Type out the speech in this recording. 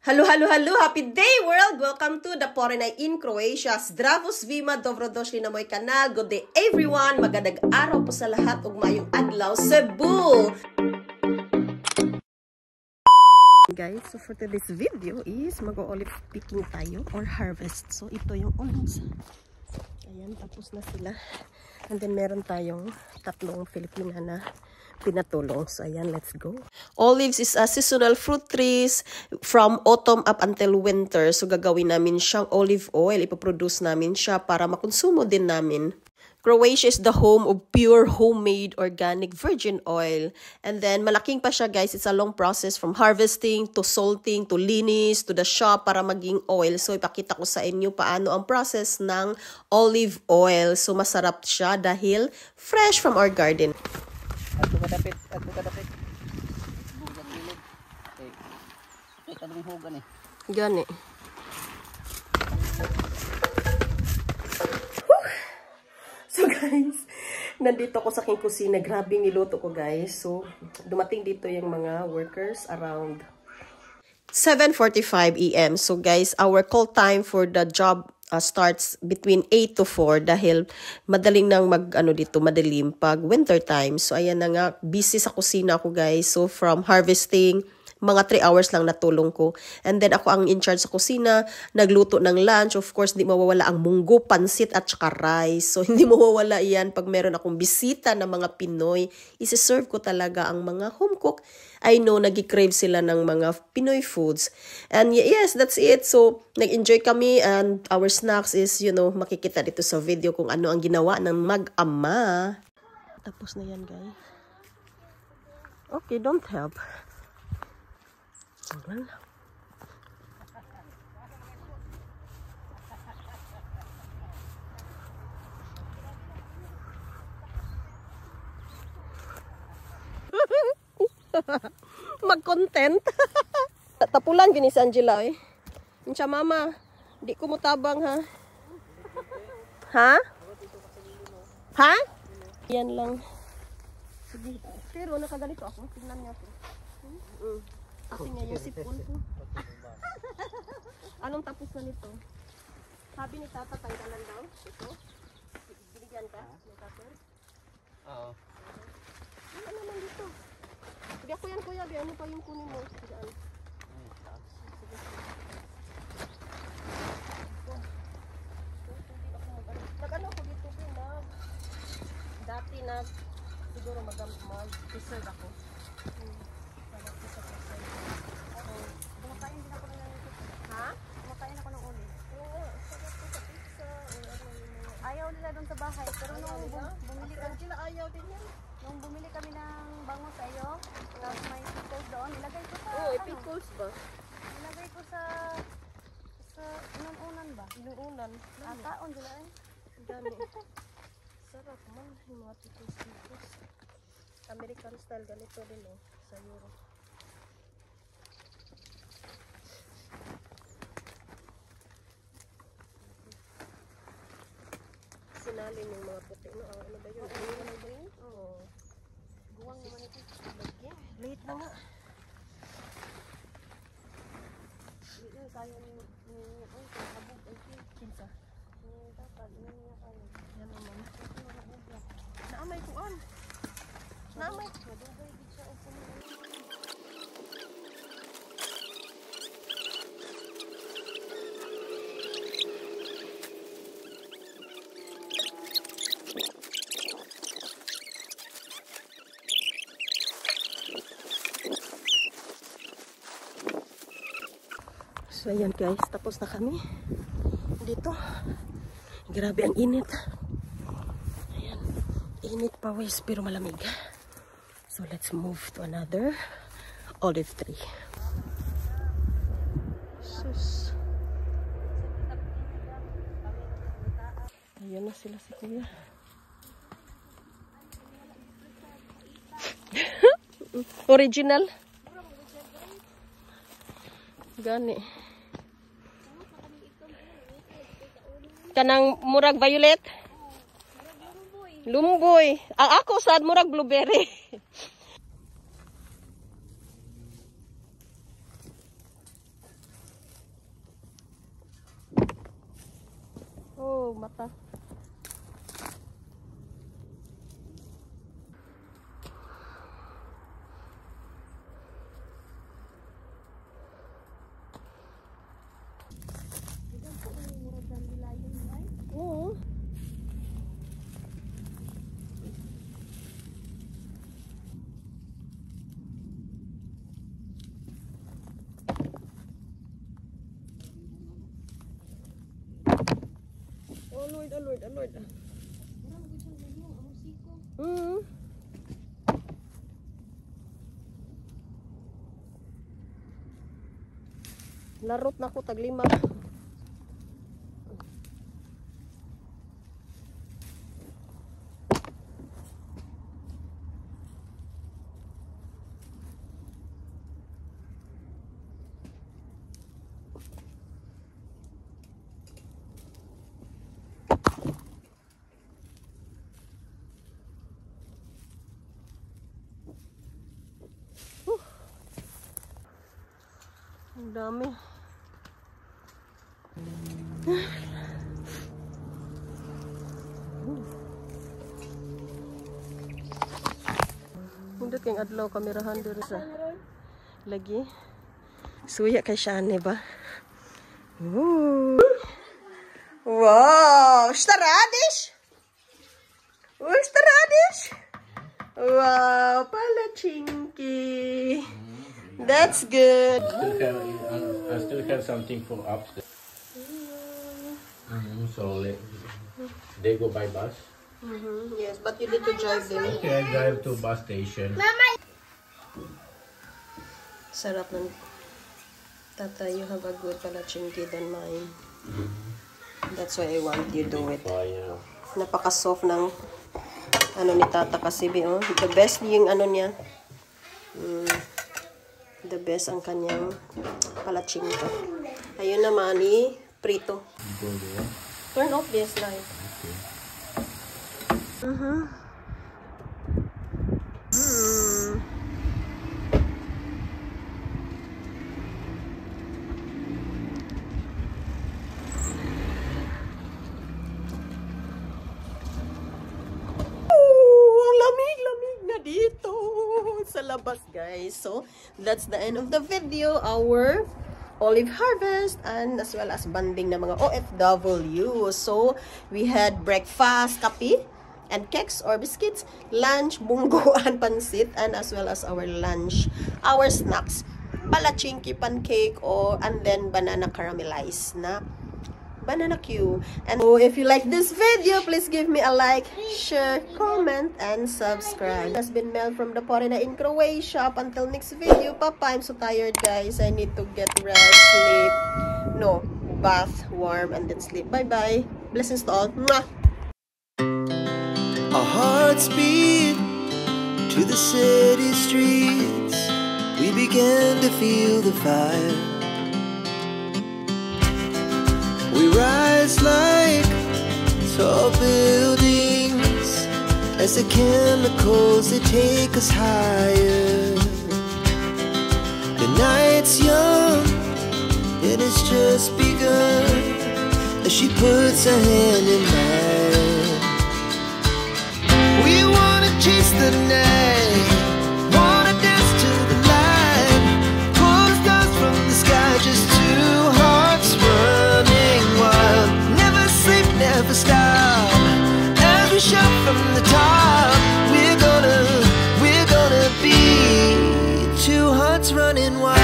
Hello, hello, hello! Happy day, world! Welcome to the Porenay in Croatia. Zdravo svima, dobrodošli na moj kanal. Good day, everyone! Magandang araw po sa lahat ug mayong adlaw, Cebu! Guys, so for today's video is mag-olive picking tayo or harvest. So ito yung olives. Ayan, tapos na sila. And then meron tayong tatlong Filipina na pinatulong. So ayan, let's go. Olives is a seasonal fruit trees from autumn up until winter. So gagawin namin siyang olive oil. Ipoproduce namin siya para makonsumo din namin. Croatia is the home of pure homemade organic virgin oil. And then malaking pa siya, guys. It's a long process from harvesting to salting to linis to the shop para maging oil. So ipakita ko sa inyo paano ang process ng olive oil. So masarap siya dahil fresh from our garden. Ato kadapit. Hugan ilog. Okay, kadong hugan eh. Gani. So guys, nandito ako sa aking kusina. Grabe niluto ko, guys. So dumating dito yung mga workers around 7:45 AM. So guys, our call time for the job starts between 8 to 4 dahil madaling nang madilim pag winter time. So ayan na nga, busy sa kusina ako, guys. So from harvesting, mga 3 hours lang natulong ko. And then ako ang in charge sa kusina, nagluto ng lunch. Of course, hindi mawawala ang munggo, pansit at saka rice. So hindi mawawala yan pag meron akong bisita na mga Pinoy. Isi-serve ko talaga ang mga home cook. I know, nag-crave sila ng mga Pinoy foods. And yes, that's it. So, nag-enjoy kami and our snacks is, makikita dito sa video kung ano ang ginawa ng mag-ama. Tapos na yan, guys. Okay, don't help. Well. Mag-content. Tapulan gini si Angela eh. Insya mama, di ko mutabang ha. Ha? Ha? Yan lang. Sige. Pero nakaganito ako. Tingnan niyo ako. Kasi nga yung sipon ko. Anong tapos na nito? Sabi ni Tata, tanggalan daw. Ito. Binigyan ka? Ni Tata? Oo. Ano naman dito? Sige ako yan, kuya. Ano pa yung kunin mo? Diyan. Sige. Nag-ano ko dito, pinag. Dati siguro mag-preserve ako. Kumakain din ako ng uli. Ha? Kumakain ako ng uli. Oo, sarap ko sa pizza. Ayaw nila doon sa bahay. Pero nung bumili kami, ayaw din yan. Nung bumili kami ng bango sa iyo, tapos may pickles doon, ilagay ko sa pickles ba? Ilagay ko sa inuunan ba? Inuunan? Taon sila eh. Dami. Sarap man, yung mga pickles. American style, ganito din sa Euro. Sinalin yung mga puti, no? Ano ba yun? Ano ba yun? Oo. Guwang naman ito. Late na nga. Kaya niyo kabog ang kinsa. Dapat, niya kayo. Yan naman. Naamay kuan. Naamay. Madugay din siya. So ayan, guys, tapos na kami dito. Grabe ang init. Ayan, init pa ways pero malamig. So let's move to another olive tree. Sus. Ayan na sila si kuya. Original. Gani. Kanang murag violet? Lumboy. Ang ako sad murag blueberry. Oh, mata. Oo. Oh Lord, oh Lord, oh Lord. Larot na ko taglima. Ang dami. Hindi kayong adlaw kamerahan dito sa lagi. Suya kay Shane ba? Ooh. Wow! Staradish! Staradish! Wow! Palachinki! That's good. I still have something for upstairs. So they go by bus. Yes, but you need to drive them. Okay, I drive to bus station. Sarap ng tata, you have a good palachinki than mine. That's why I want you to do it. Napaka-soft ng ano ni tata kasi, oh. The best yung ano niya. The best ang kanyang palachinki. Ayun naman ni prito. Turn off this light. Lamig na dito sa labas, guys. So that's the end of the video. Our olive harvest and as well as banding ng mga OFW. So we had breakfast, kape and cakes or biscuits, lunch, bungguan, pansit, and as well as our lunch, our snacks, palachinki pancake and then banana caramelized na banana Q. And so if you like this video, please give me a like, share, comment, and subscribe. It has been Mel from the Porina in Croatia. Up until next video, Papa, I'm so tired, guys. I need to get rest, sleep. No, bath, warm, and then sleep. Bye-bye. Blessings to all. Mwah! Our hearts beat to the city streets. We began to feel the fire. We rise like tall buildings as the chemicals, they take us higher. The night's young, it has just begun as she puts her hand in mine. We wanna chase the night, wanna dance to the light, pull the stars from the sky, just two hearts running wild. Never sleep, never stop, as we shout from the top. We're gonna be two hearts running wild.